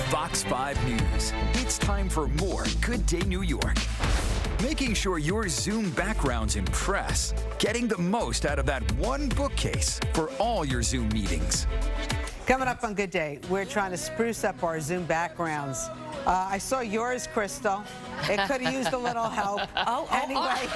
Fox 5 News. It's time for more Good Day New York. Making sure your Zoom backgrounds impress. Getting the most out of that one bookcase for all your Zoom meetings. Coming up on Good Day, we're trying to spruce up our Zoom backgrounds. I saw yours, Crystal. It could have used a little help. Anyway.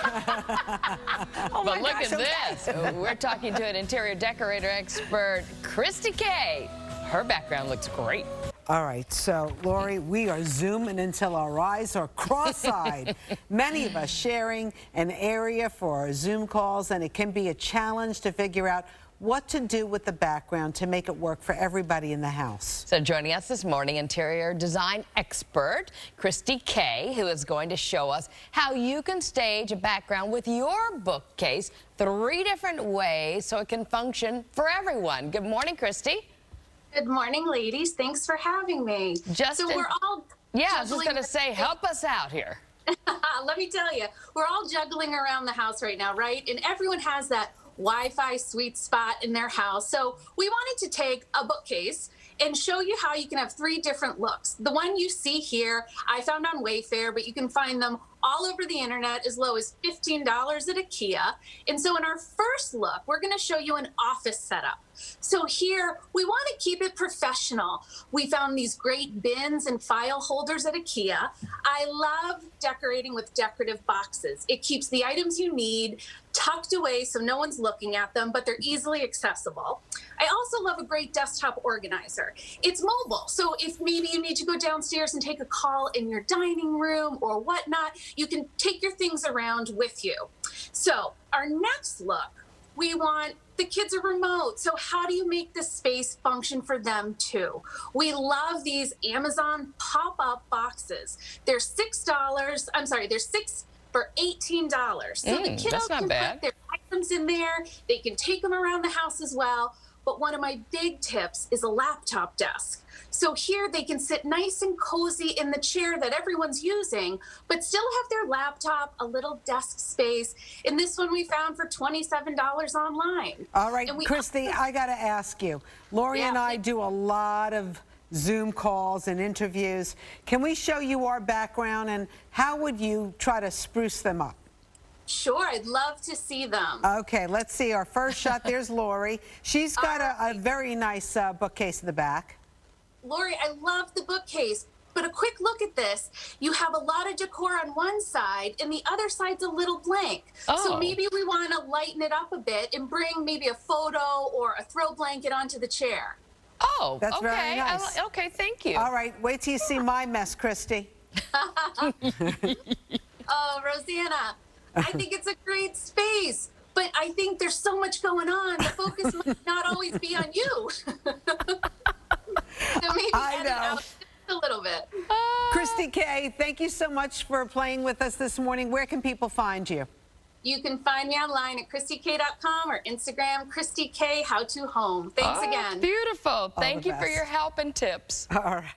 But look at this. We're talking to an interior decorator expert, Kristy K. Her background looks great. All right, so, Lori, we are zooming until our eyes are cross-eyed. Many of us sharing an area for our Zoom calls, and it can be a challenge to figure out what to do with the background to make it work for everybody in the house. So joining us this morning, interior design expert Kristy K, who is going to show us how you can stage a background with your bookcase 3 different ways so it can function for everyone. Good morning, Kristy. Good morning, ladies. Thanks for having me. We're all I was just going to say, help us out here. Let me tell you, we're all juggling around the house right now, right? And everyone has that Wi-Fi sweet spot in their house. So we wanted to take a bookcase and show you how you can have 3 different looks. The one you see here, I found on Wayfair, but you can find them all over the internet as low as $15 at IKEA. And so in our first look, we're going to show you an office setup. So here, we want to keep it professional. We found these great bins and file holders at IKEA. I love decorating with decorative boxes. It keeps the items you need tucked away so no one's looking at them, but they're easily accessible. I also love a great desktop organizer. It's mobile, so if maybe you need to go downstairs and take a call in your dining room or whatnot, you can take your things around with you. So our next look, we want the kids are remote, so how do you make this space function for them too? We love these Amazon pop-up boxes. They're $6, they're 6 for $18. So the kiddos can put their items in there. They can take them around the house as well. But one of my big tips is a laptop desk. So here they can sit nice and cozy in the chair that everyone's using, but still have their laptop, a little desk space. And this one we found for $27 online. All right, Kristy, I got to ask you. Lori and I do a lot of Zoom calls and interviews. Can we show you our background, and how would you try to spruce them up? Sure, I'd love to see them. Okay, let's see our first shot. There's Lori. She's got a very nice bookcase in the back. Lori, I love the bookcase, but a quick look at this. You have a lot of decor on one side, and the other side's a little blank. So maybe we want to lighten it up a bit and bring maybe a photo or a throw blanket onto the chair. Oh, that's very nice. Okay, thank you. All right, wait till you see my mess, Kristy. Oh, Rosanna, I think it's a great space, but I think there's so much going on. The focus might not always be on you. So maybe edit out just a little bit. Kristy K, thank you so much for playing with us this morning. Where can people find you? You can find me online at KristyK.com or Instagram, Kristy K How to Home. Thanks again. Beautiful. Thank you for your help and tips. All right.